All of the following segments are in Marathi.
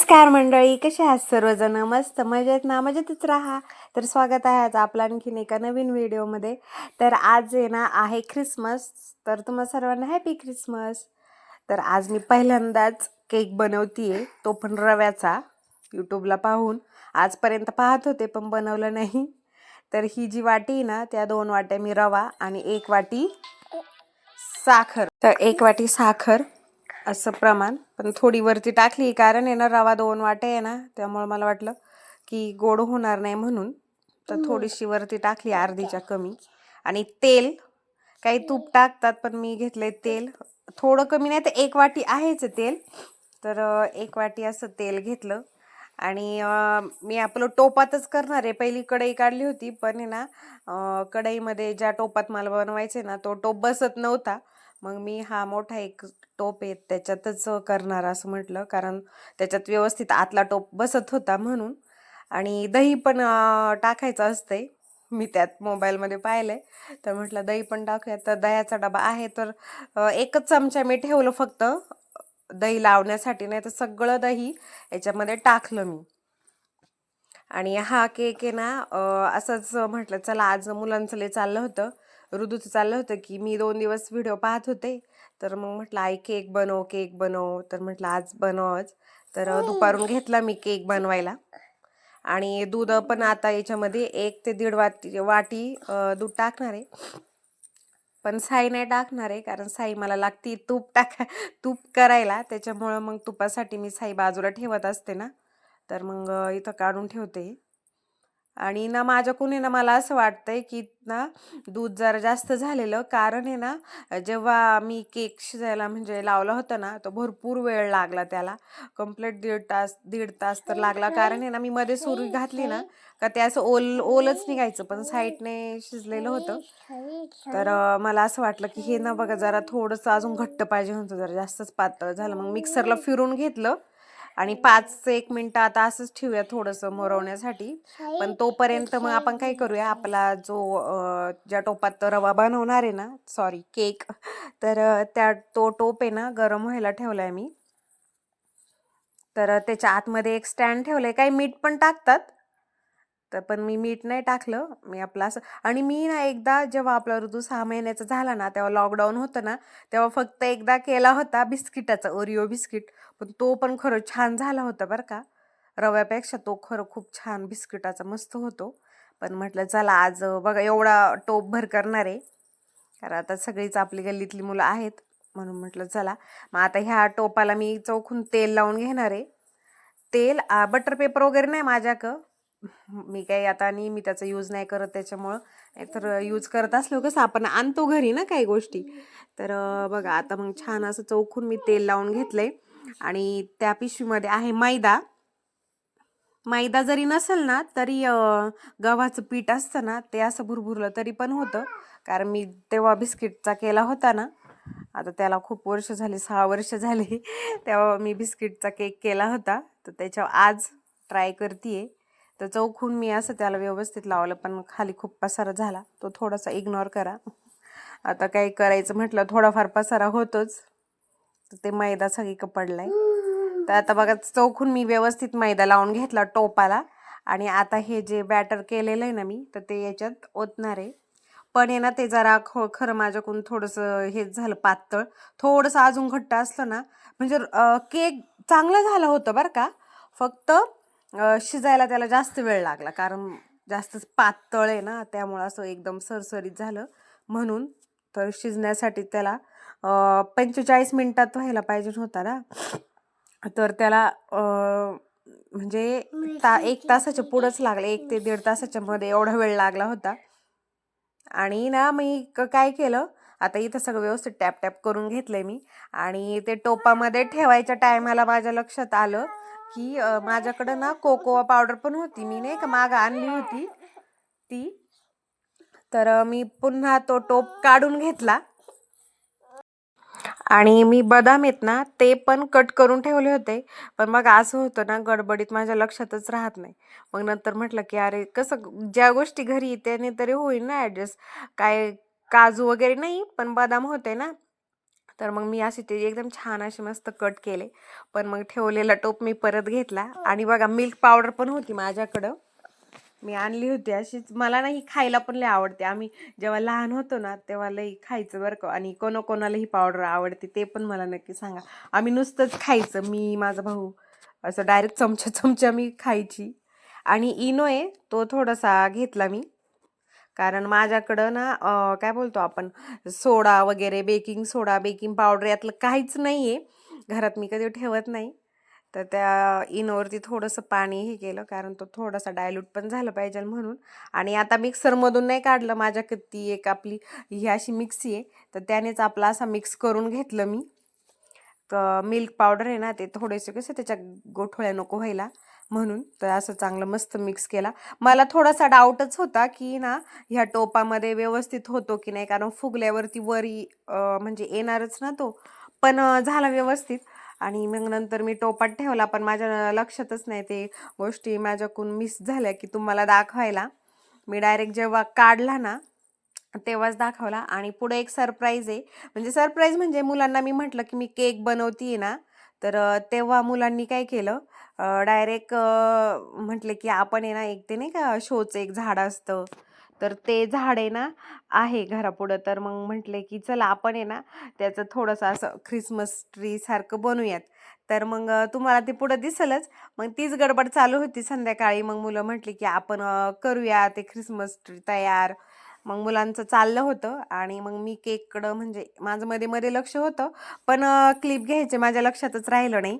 नमस्कार मंडळी, कसे आहात सर्वजण? मस्त मजेत ना? मजेतच राहा. तर स्वागत आहे आज आपलं आणखीन एका नवीन व्हिडिओमध्ये. तर आज आहे ना आहे ख्रिसमस. तर तुम्हा सर्वांना हॅपी ख्रिसमस. तर आज मी पहिल्यांदाच केक बनवतीये, तो पण रव्याचा. यूट्यूबला पाहून आजपर्यंत पाहत होते पण बनवलं नाही. तर ही जी वाटी आहे ना, त्या 2 वाट्या मी रवा आणि 1 वाटी साखर. तर 1 वाटी साखर असं प्रमाण, पण थोडी वरती टाकली कारण आहे ना रवा 2 वाटे आहे ना, त्यामुळे मला वाटलं की गोड होणार नाही म्हणून तर थोडीशी वरती टाकली, अर्धीच्या कमी. आणि तेल, काही तूप टाकतात पण मी घेतलंय तेल थोडं कमी, नाही तर 1 वाटी आहेच तेल. तर 1 वाटी असं तेल घेतलं. आणि मी आपलं टोपातच करणार आहे. पहिली कढई काढली होती पण आहे ना कढईमध्ये ज्या टोपात मला बनवायचे ना तो टोप बसत नव्हता. मग मी हा मोठा एक टोप आहे त्याच्यातच करणार असं म्हटलं, कारण त्याच्यात व्यवस्थित आतला टोप बसत होता म्हणून. आणि दही पण टाकायचं असतंय, मी त्यात मोबाईलमध्ये पाहिलंय. तर म्हटलं दही पण टाकूया. तर दह्याचा डबा आहे तर 1च चमचा मी ठेवलं फक्त दही लावण्यासाठी, नाही तर सगळं दही याच्यामध्ये टाकलं मी. आणि हा केक आहे ना असंच म्हटलं चला आज मुलांचं लय चाललं होतं, ऋतूचं चाललं होतं की मी 2 दिवस व्हिडिओ पाहत होते. तर मग म्हटलं आई केक बनव केक बनव, तर म्हटलं आज बनवच. तर दुपारून घेतला मी केक बनवायला. आणि दूध पण आता याच्यामध्ये 1 ते 1.5 वाटी दूध टाकणार आहे. पण साई नाही टाकणार आहे कारण साई मला लागती तूप करायला, त्याच्यामुळं मग तुपासाठी मी साई बाजूला ठेवत असते ना. तर मग इथं काढून ठेवते. आणि ना माझ्याकडून आहे ना मला असं वाटतंय की ना दूध जरा जास्त झालेलं, कारण आहे ना जेव्हा मी केक शिजायला म्हणजे लावला होता ना तो भरपूर वेळ लागला त्याला. कंप्लीट 1.5 तास तर लागला, कारण आहे ना मी मध्ये सुरी घातली ना का ते असं ओलच निघायचं, पण साईडने शिजलेलं होतं. तर मला असं वाटलं की हे ना बघा जरा थोडंसं अजून घट्ट पाहिजे होतं, जरा जास्तच पातळ झालं. मग मिक्सरला फिरून घेतलं आणि 5-1 मिनटं आता असंच ठेवूया थोडंसं मुरवण्यासाठी. पण तोपर्यंत मग आपण काय करूया, आपला जो ज्या टोपात रवा बनवणार आहे ना, सॉरी केक, तर तो टोप आहे ना गरम व्हायला ठेवलाय मी. तर त्याच्या आतमध्ये एक स्टँड ठेवलंय. काही मीठ पण टाकतात, तर पण मी मीठ नाही टाकलं. मी आपलं असं. आणि मी ना एकदा जेव्हा आपला ऋतू 6 महिन्याचा झाला ना तेव्हा लॉकडाऊन होतं ना, तेव्हा फक्त एकदा केला होता बिस्किटाचा, ओरिओ बिस्किट. पण तो पण खरं छान झाला होता बरं का, रव्यापेक्षा तो खरं खूप छान बिस्किटाचा मस्त होतो. पण म्हटलं चला आज बघा एवढा टोपभर करणार आहे, कारण आता सगळीच आपली गल्लीतली मुलं आहेत म्हणून म्हटलं चला. मग आता ह्या टोपाला मी चौकून तेल लावून घेणार आहे. तेल बटर पेपर वगैरे नाही माझ्याकडं, मी काही आता नेहमी त्याचा यूज नाही करत त्याच्यामुळं. नाहीतर यूज करत असलो कसं आपण आणतो घरी ना काही गोष्टी. तर बघा आता मग छान असं चौकून मी तेल लावून घेतलंय. आणि त्या पिशवीमध्ये आहे मैदा. मैदा जरी नसेल ना तरी गव्हाचं पीठ असतं ना ते असं भुरभुरलं तरी पण होतं, कारण मी तेव्हा बिस्किटचा केला होता ना. आता त्याला खूप वर्ष झाली, 6 वर्ष झाली तेव्हा मी बिस्किटचा केक केला होता. तर त्याच्यावर आज ट्राय करतीये. तर चौकून मी असं त्याला व्यवस्थित लावलं, पण खाली खूप पसारा झाला, तो थोडासा इग्नोर करा. आता काही करायचं म्हटलं थोडाफार पसारा होतोच. तर ते मैदा सगळीकडे पडलाय. तर आता बघा चौकून मी व्यवस्थित मैदा लावून घेतला टोपाला. आणि आता हे जे बॅटर केलेलं आहे ना मी, तर ते याच्यात ओतणार आहे. पण आहे ना ते जरा खरं माझ्याकडून थोडंसं हेच झालं पातळ. थोडंसं अजून घट्ट असलं ना म्हणजे केक चांगलं झालं होतं बरं का, फक्त शिजायला त्याला जास्त वेळ लागला, कारण जास्तच पातळ आहे ना त्यामुळं असं एकदम सरसरीत झालं म्हणून. तर शिजण्यासाठी त्याला 45 मिनिटात व्हायला पाहिजे होता ना, तर त्याला म्हणजे 1 तासाच्या पुढंच लागलं, 1 ते 1.5 तासाच्या मध्ये एवढा वेळ लागला होता. आणि ना मी काय केलं, आता इथं सगळं व्यवस्थित टॅप टॅप करून घेतलंय मी. आणि ते टोपामध्ये ठेवायच्या टायमाला माझ्या लक्षात आलं की माझ्याकडं ना कोकोआ पावडर पण होती, मी नाही का मागं आणली होती ती. तर मी पुन्हा तो टोप काढून घेतला. आणि मी बदाम आहेत ना ते पण कट करून ठेवले होते. पण मग असं होतं ना गडबडीत माझ्या लक्षातच राहत नाही. मग नंतर म्हटलं की अरे कसं ज्या गोष्टी घरी त्याने तरी होईल ना ॲडजस्ट. काय काजू वगैरे नाही पण बदाम होते ना, तर मग मी असे ते एकदम छान असे मस्त कट केले. पण मग ठेवलेला टोप मी परत घेतला. आणि बघा मिल्क पावडर पण होती माझ्याकडं, मी आणली होती अशीच. मला ना ही खायला पण लई आवडते. आम्ही जेव्हा लहान होतो ना तेव्हा लई खायचं बरं का. आणि कोणाकोणाला ही पावडर आवडते ते पण मला नक्की सांगा. आम्ही नुसतंच खायचं, मी माझा भाऊ असं डायरेक्ट चमचा चमचा मी खायची. आणि इनो आहे तो थोडासा घेतला मी, कारण माझ्याकडं ना काय बोलतो आपण, सोडा वगैरे, बेकिंग सोडा, बेकिंग पावडर यातलं काहीच नाही आहे घरात, मी कधी ठेवत नाही. तर त्या इनोवरती थोडंसं पाणी हे केलं, कारण तो थोडासा डायल्यूट पण झालं पाहिजे म्हणून. आणि आता मिक्सरमधून नाही काढलं, माझ्याकडे ती एक आपली ही अशी मिक्सी आहे, तर त्यानेच आपला असा मिक्स करून घेतलं मी. मिल्क पावडर आहे ना ते थोडेसे कसं त्याच्या गोठळ्या नको व्हायला म्हणून, तर असं चांगलं मस्त मिक्स केला. मला थोडासा डाऊटच होता की ना ह्या टोपामध्ये व्यवस्थित होतो की नाही, कारण फुगल्यावरती वरी म्हणजे येणारच ना तो. पण झाला व्यवस्थित. आणि मग नंतर मी टोपात ठेवला, पण माझ्या लक्षातच नाही ते गोष्टी माझ्याकडून मिस झाल्या की तुम्हाला दाखवायला. मी डायरेक्ट जेव्हा काढला ना तेव्हाच दाखवला. आणि पुढे एक सरप्राईज आहे. म्हणजे सरप्राईज म्हणजे मुलांना मी म्हटलं की मी केक बनवतीये ना, तर तेव्हा मुलांनी काय केलं, डायरेक्ट म्हटले की आपण आहे ना एक ते नाही का शोचं एक झाड असतं, तर ते झाड आहे ना आहे घरापुढं. तर मग म्हटले की चला आपण आहे ना त्याचं थोडंसं असं ख्रिसमस ट्री सारखं बनवूयात. तर मग तुम्हाला ते पुढं दिसलंच. मग तीच गडबड चालू होती संध्याकाळी. मग मुलं म्हटली की आपण करूया ते ख्रिसमस ट्री तयार. मग मुलांचं चाललं होतं आणि मग मी केककडं म्हणजे माझं मध्ये मध्ये लक्ष होतं, पण क्लिप घ्यायचे माझ्या लक्षातच राहिलं नाही.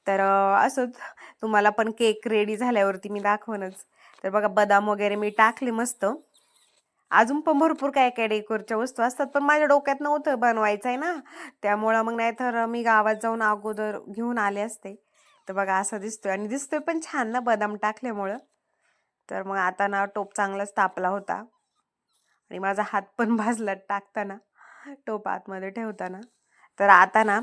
तर असंच तुम्हाला पण केक रेडी झाल्यावरती मी दाखवणच. तर बघा बदाम वगैरे मी टाकले मस्त. अजून पण भरपूर काय काय डेकोरच्या वस्तू असतात, पण माझ्या डोक्यात नव्हतं बनवायचं आहे ना, त्यामुळं मग नाही तर मी गावात जाऊन अगोदर घेऊन आले असते. तर बघा असं दिसतोय, आणि दिसतोय पण छान ना बदाम टाकल्यामुळं. तर मग आता ना टोप चांगलाच तापला होता आणि माझा हात पण भाजला टाकताना, टोप आतमध्ये ठेवताना. तर आता ना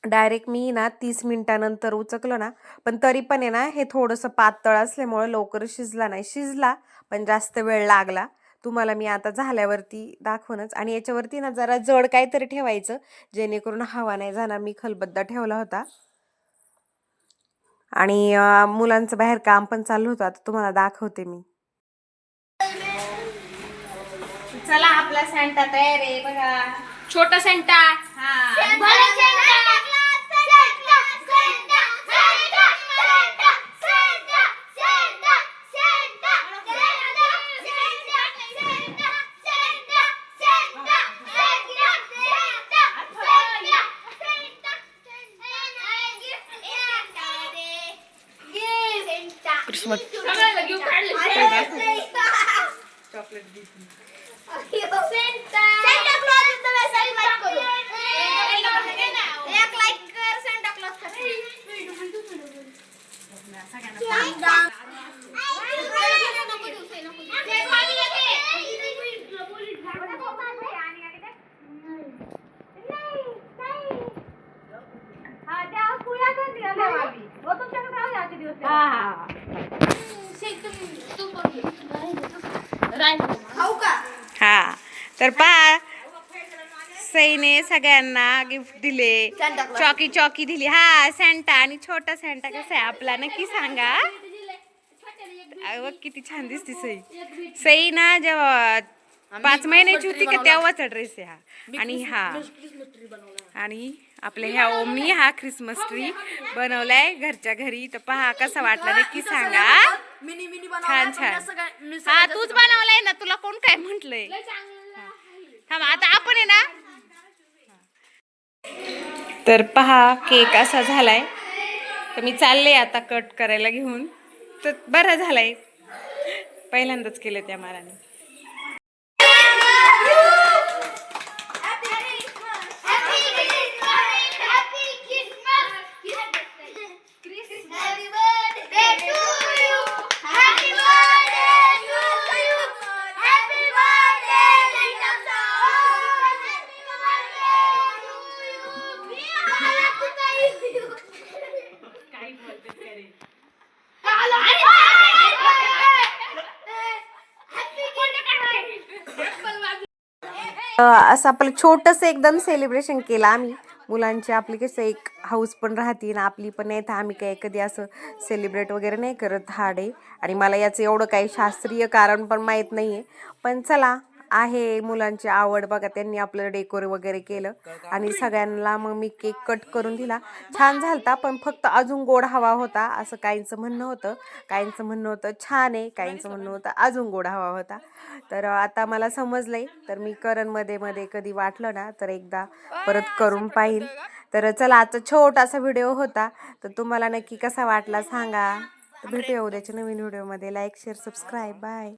डायरेक्ट मी ना 30 मिनिटानंतर उचकलं ना, पण तरी पण आहे ना हे थोडंसं पातळ असल्यामुळं लवकर शिजला नाही. शिजला पण जास्त वेळ लागला. तुम्हाला मी आता झाल्यावरती दाखवणच. आणि याच्यावरती ना जरा जड काहीतरी ठेवायचं, जेणेकरून हवा नाही जाणार. मी खलबत्ता ठेवला होता. आणि मुलांचं बाहेर काम पण चालू होतं, आता तुम्हाला दाखवते मी. चला आपला सॅन्टा तयार आहे बघा, छोटा सेंटा. क्रिसमस चॉकलेट हा. तर पहा, सईने सगळ्यांना गिफ्ट दिले, चॉकी चॉकी दिली. हा सॅन्टा. आणि छोटा सॅन्टा कसा आहे आपला नक्की सांगा. बघ किती छान दिसते सई. सई ना जेव्हा 5 महिन्याची होती का तेव्हाचा ड्रेस आहे हा. आणि हा आणि आपल्या ह्या ओमनी हा ख्रिसमस ट्री बनवलाय घरच्या घरी. तर पहा कसा वाटला नक्की सांगा. छान छान. हा तूच बनवलाय ना, तुला कोण काय म्हंटलंय. थांब आता आपण आहे ना. तर पहा केक असा झालाय. तर मी चालले आता कट करायला घेऊन. तर बरा झालाय, पहिल्यांदाच केलं त्या माराने. असं आपलं छोटंसं एकदम सेलिब्रेशन केलं आम्ही. मुलांची आपली कसं एक हाऊस पण राहते ना आपली पण नाही, तर आम्ही काही कधी असं सेलिब्रेट वगैरे नाही करत हा डे. आणि मला याचं एवढं काही शास्त्रीय कारण पण माहीत नाही आहे. पण चला, आहे मुलांची आवड बघा, त्यांनी आपलं डेकोर वगैरे केलं आणि सगळ्यांना मग मी केक कट करून दिला. छान झालता, पण फक्त अजून गोड हवा होता असं काहींचं म्हणणं होतं. काहींचं म्हणणं होतं छान आहे, काहींचं म्हणणं होतं अजून गोड हवा होता. तर आता मला समजलंय, तर मी करण मध्ये मध्ये कधी वाटलं ना तर एकदा परत करून पाहिल. तर चला, आजचा छोटासा व्हिडिओ होता, तर तुम्हाला नक्की कसा वाटला सांगा. तर भेटूया उद्याच्या नवीन व्हिडिओमध्ये. Like share subscribe. बाय.